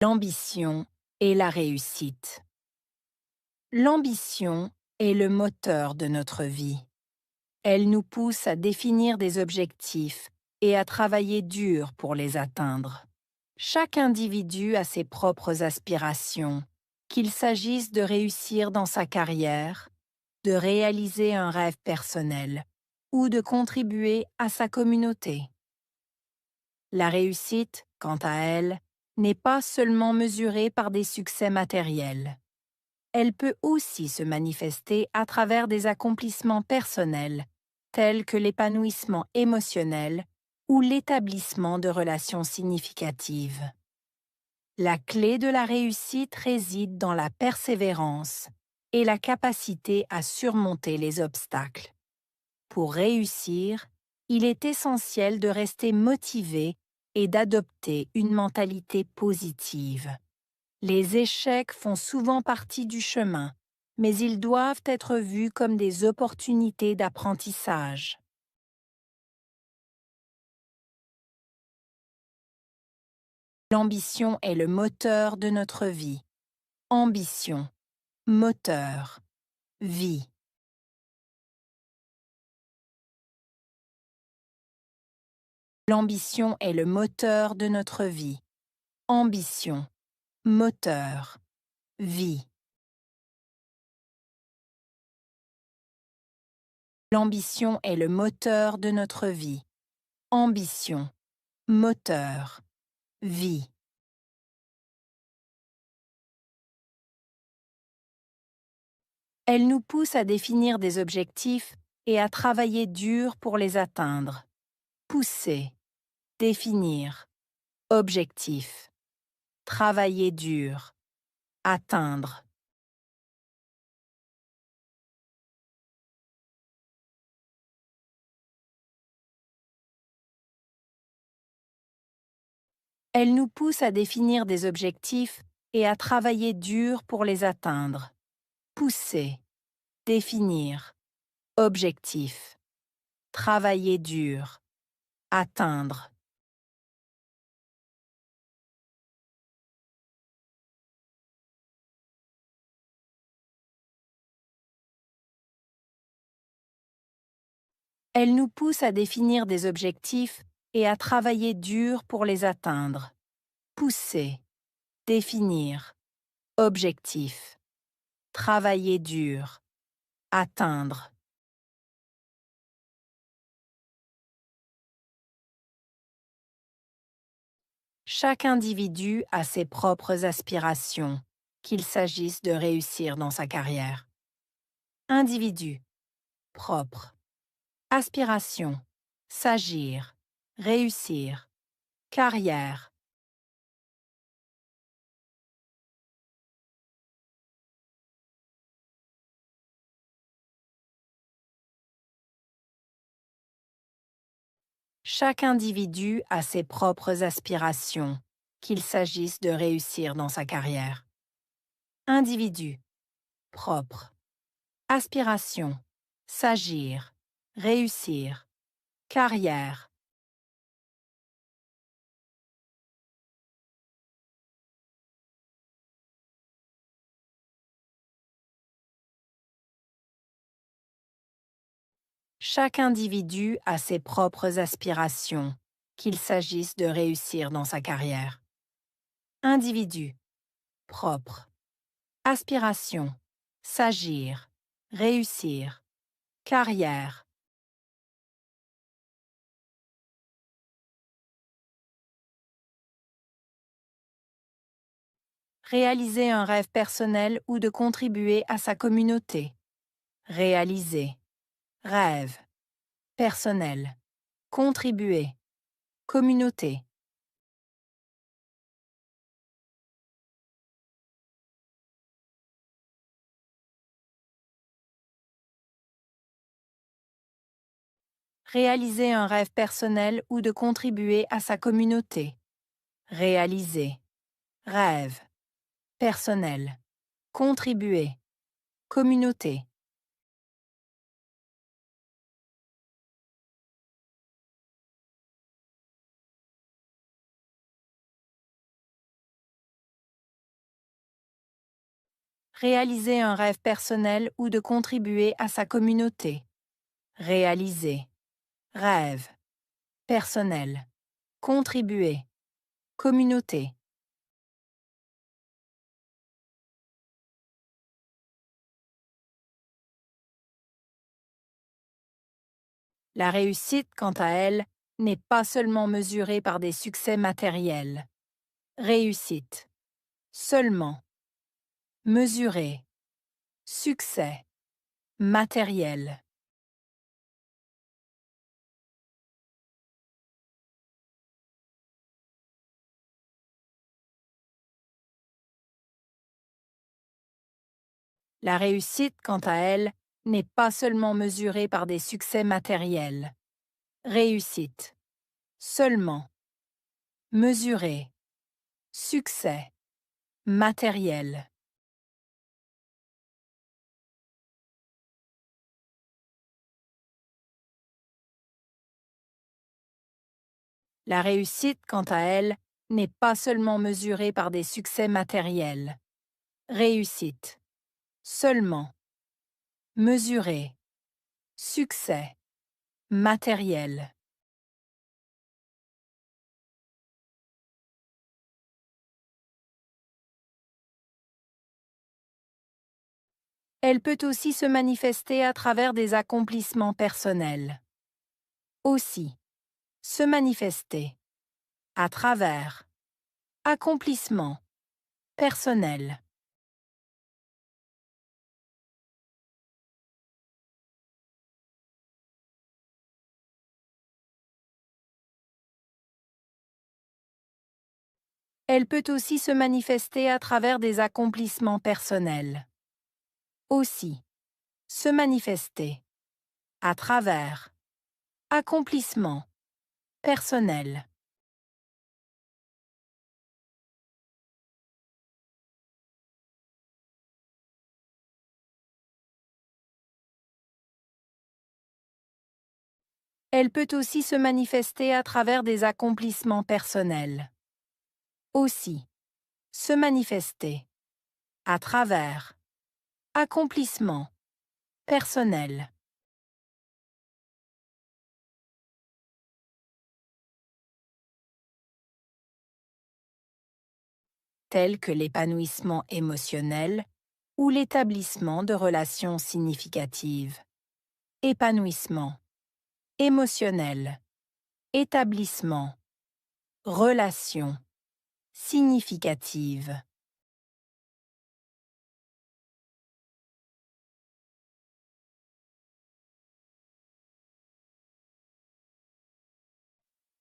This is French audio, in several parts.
L'ambition et la réussite. L'ambition est le moteur de notre vie. Elle nous pousse à définir des objectifs et à travailler dur pour les atteindre. Chaque individu a ses propres aspirations, qu'il s'agisse de réussir dans sa carrière, de réaliser un rêve personnel ou de contribuer à sa communauté. La réussite, quant à elle, n'est pas seulement mesurée par des succès matériels. Elle peut aussi se manifester à travers des accomplissements personnels, tels que l'épanouissement émotionnel ou l'établissement de relations significatives. La clé de la réussite réside dans la persévérance et la capacité à surmonter les obstacles. Pour réussir, il est essentiel de rester motivé et d'adopter une mentalité positive. Les échecs font souvent partie du chemin, mais ils doivent être vus comme des opportunités d'apprentissage. L'ambition est le moteur de notre vie. Ambition, moteur, vie. L'ambition est le moteur de notre vie. Ambition, moteur, vie. L'ambition est le moteur de notre vie. Ambition, moteur, vie. Elle nous pousse à définir des objectifs et à travailler dur pour les atteindre. Pousser, définir, objectif, travailler dur, atteindre. Elle nous pousse à définir des objectifs et à travailler dur pour les atteindre. Pousser, définir, objectif, travailler dur, atteindre. Elle nous pousse à définir des objectifs et à travailler dur pour les atteindre. Pousser, définir, objectif, travailler dur, atteindre. Chaque individu a ses propres aspirations, qu'il s'agisse de réussir dans sa carrière. Individu, propre. Aspiration, s'agir, réussir. Carrière. Chaque individu a ses propres aspirations, qu'il s'agisse de réussir dans sa carrière. Individu, propre. Aspiration, s'agir, réussir. Carrière. Chaque individu a ses propres aspirations, qu'il s'agisse de réussir dans sa carrière. Individu, propre. Aspiration, s'agir, réussir. Carrière. Réaliser un rêve personnel ou de contribuer à sa communauté. Réaliser. Rêve. Personnel. Contribuer. Communauté. Réaliser un rêve personnel ou de contribuer à sa communauté. Réaliser. Rêve. Personnel. Contribuer. Communauté. Réaliser un rêve personnel ou de contribuer à sa communauté. Réaliser. Rêve. Personnel. Contribuer. Communauté. La réussite, quant à elle, n'est pas seulement mesurée par des succès matériels. Réussite. Seulement. Mesurer. Succès. Matériel. La réussite, quant à elle, n'est pas seulement mesurée par des succès matériels. Réussite. Seulement. Mesurer. Succès. Matériel. La réussite, quant à elle, n'est pas seulement mesurée par des succès matériels. Réussite. Seulement. Mesurer. Succès. Matériel. Elle peut aussi se manifester à travers des accomplissements personnels. Aussi. Se manifester. À travers. Accomplissement. Personnel. Elle peut aussi se manifester à travers des accomplissements personnels. Aussi. Se manifester. À travers. Accomplissement. Personnel. Elle peut aussi se manifester à travers des accomplissements personnels. Aussi. Se manifester. À travers. Accomplissement. Personnel. Tels que l'épanouissement émotionnel ou l'établissement de relations significatives. Épanouissement. Émotionnel. Établissement. Relation. Significative.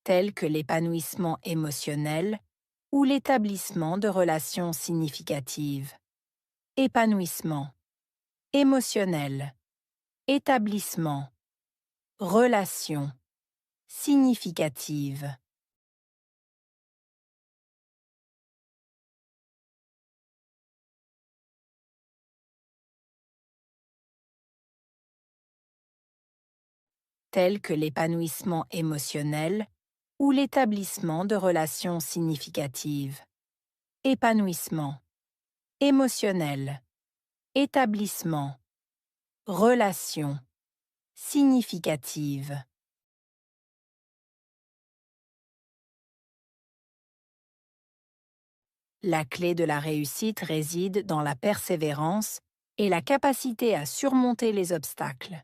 Tels que l'épanouissement émotionnel ou l'établissement de relations significatives. Épanouissement. Émotionnel. Établissement. Relation. Significative. Tels que l'épanouissement émotionnel ou l'établissement de relations significatives. Épanouissement. Émotionnel. Établissement. Relation. Significative. La clé de la réussite réside dans la persévérance et la capacité à surmonter les obstacles.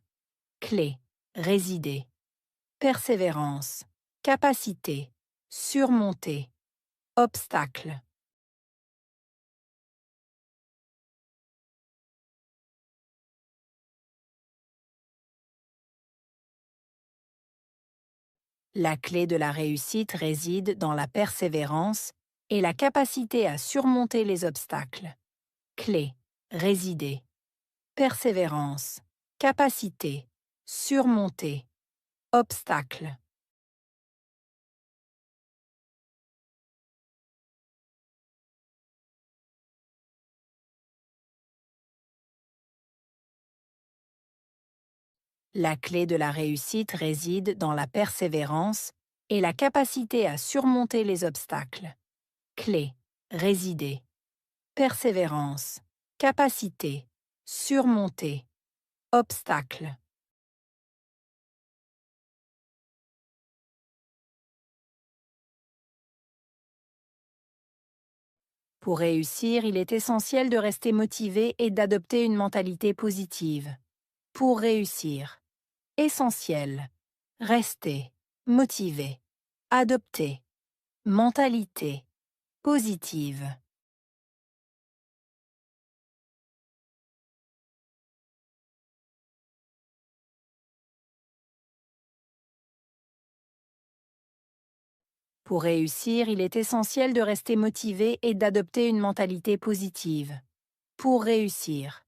Clé. Résider. Persévérance. Capacité. Surmonter. Obstacle. La clé de la réussite réside dans la persévérance et la capacité à surmonter les obstacles. Clé. Résider. Persévérance. Capacité. Surmonter. Obstacle. La clé de la réussite réside dans la persévérance et la capacité à surmonter les obstacles. Clé. Résider. Persévérance. capacité, surmonter, obstacle. Pour réussir, il est essentiel de rester motivé et d'adopter une mentalité positive. Pour réussir, essentiel, rester motivé, adopter, mentalité positive. Pour réussir, il est essentiel de rester motivé et d'adopter une mentalité positive. Pour réussir,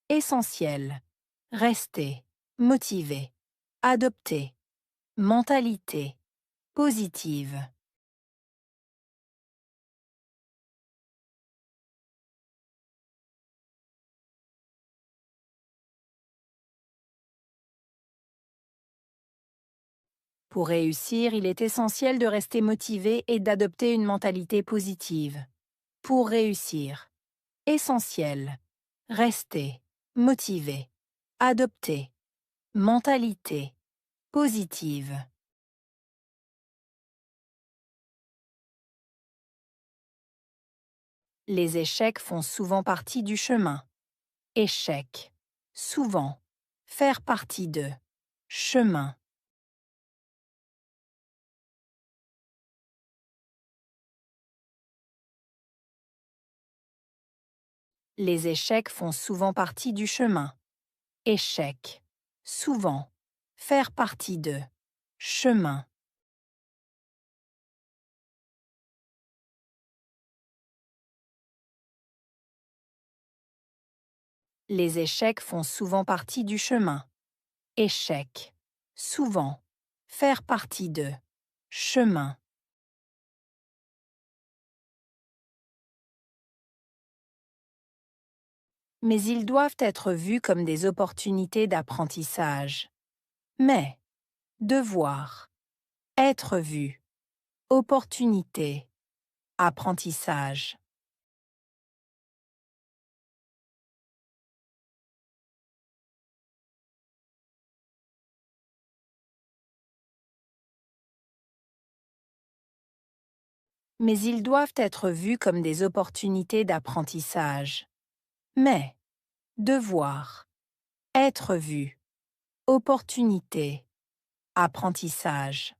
essentiel, rester motivé, adopter, mentalité positive. Pour réussir, il est essentiel de rester motivé et d'adopter une mentalité positive. Pour réussir, essentiel, rester motivé, adopter, mentalité positive. Les échecs font souvent partie du chemin. Échec, souvent, faire partie de, chemin. Les échecs font souvent partie du chemin. Échec, souvent, faire partie de, chemin. Les échecs font souvent partie du chemin. Échec, souvent, faire partie de, chemin. Mais ils doivent être vus comme des opportunités d'apprentissage. Mais, devoir, être vu, opportunité, apprentissage. Mais ils doivent être vus comme des opportunités d'apprentissage. Mais, devoir, être vu, opportunité, apprentissage.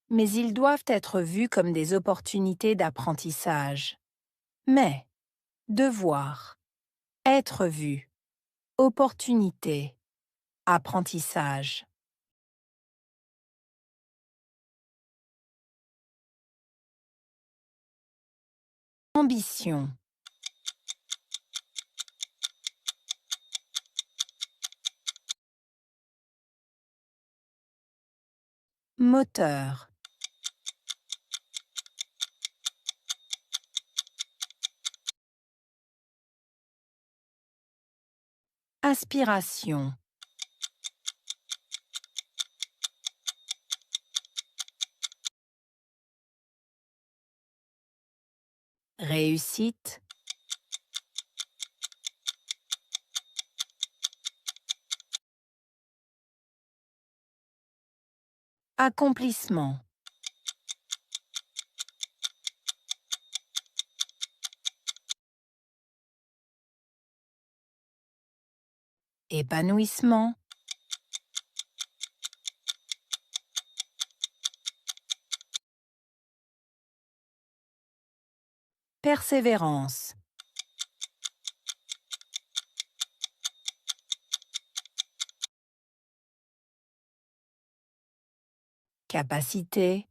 Mais ils doivent être vus comme des opportunités d'apprentissage. Mais, devoir, être vu, opportunité, apprentissage. Ambition, moteur, aspiration, réussite, accomplissement, épanouissement, persévérance, capacité,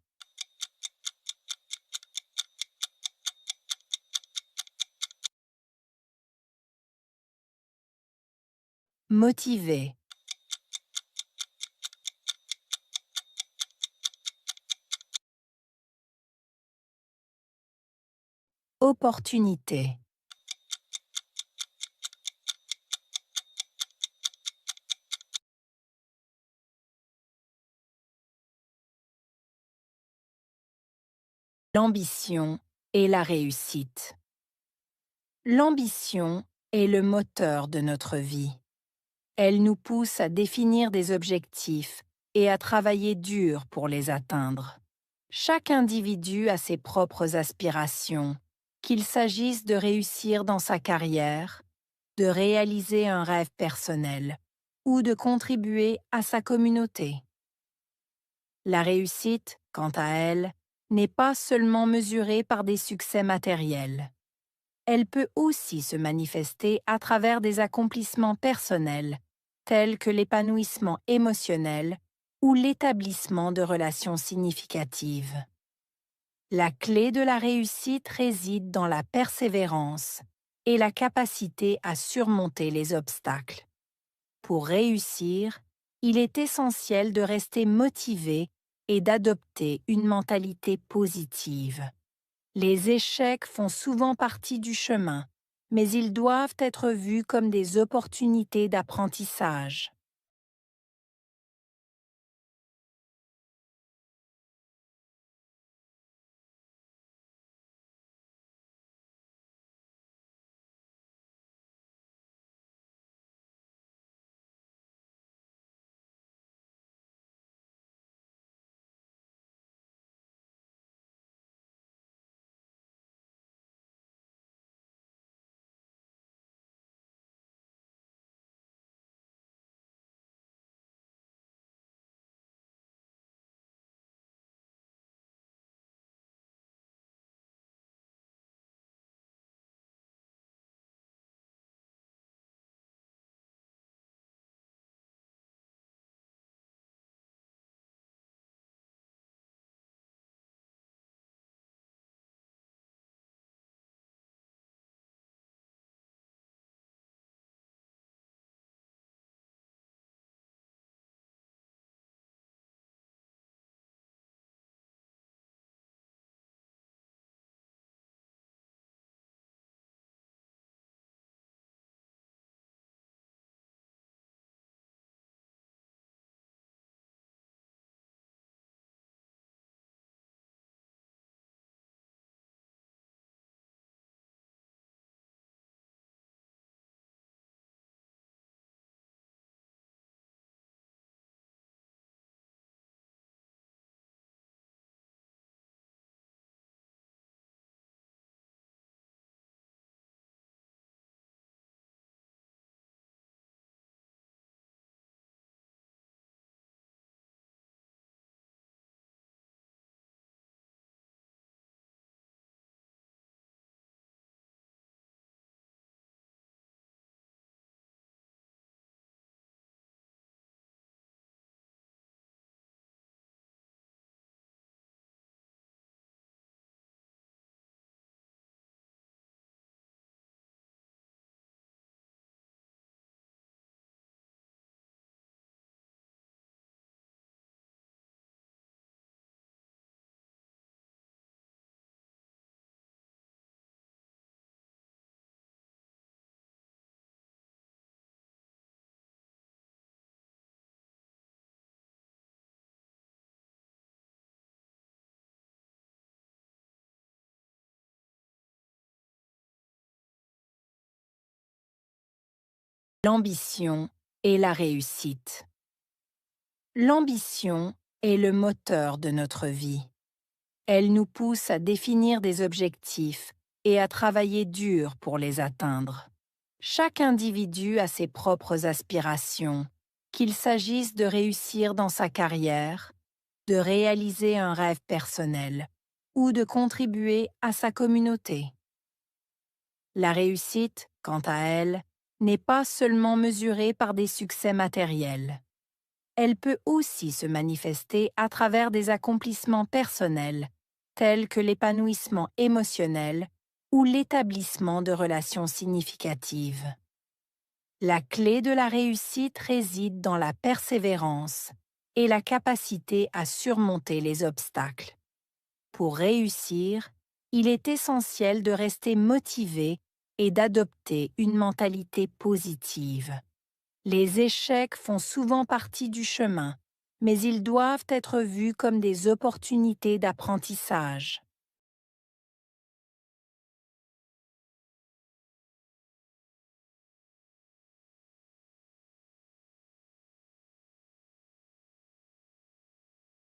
motivé, opportunité. L'ambition et la réussite. L'ambition est le moteur de notre vie. Elle nous pousse à définir des objectifs et à travailler dur pour les atteindre. Chaque individu a ses propres aspirations, qu'il s'agisse de réussir dans sa carrière, de réaliser un rêve personnel ou de contribuer à sa communauté. La réussite, quant à elle, n'est pas seulement mesurée par des succès matériels. Elle peut aussi se manifester à travers des accomplissements personnels, tels que l'épanouissement émotionnel ou l'établissement de relations significatives. La clé de la réussite réside dans la persévérance et la capacité à surmonter les obstacles. Pour réussir, il est essentiel de rester motivé et d'adopter une mentalité positive. Les échecs font souvent partie du chemin, mais ils doivent être vus comme des opportunités d'apprentissage. L'ambition et la réussite. L'ambition est le moteur de notre vie. Elle nous pousse à définir des objectifs et à travailler dur pour les atteindre. Chaque individu a ses propres aspirations, qu'il s'agisse de réussir dans sa carrière, de réaliser un rêve personnel ou de contribuer à sa communauté. La réussite, quant à elle, n'est pas seulement mesurée par des succès matériels. Elle peut aussi se manifester à travers des accomplissements personnels, tels que l'épanouissement émotionnel ou l'établissement de relations significatives. La clé de la réussite réside dans la persévérance et la capacité à surmonter les obstacles. Pour réussir, il est essentiel de rester motivé et d'adopter une mentalité positive. Les échecs font souvent partie du chemin, mais ils doivent être vus comme des opportunités d'apprentissage.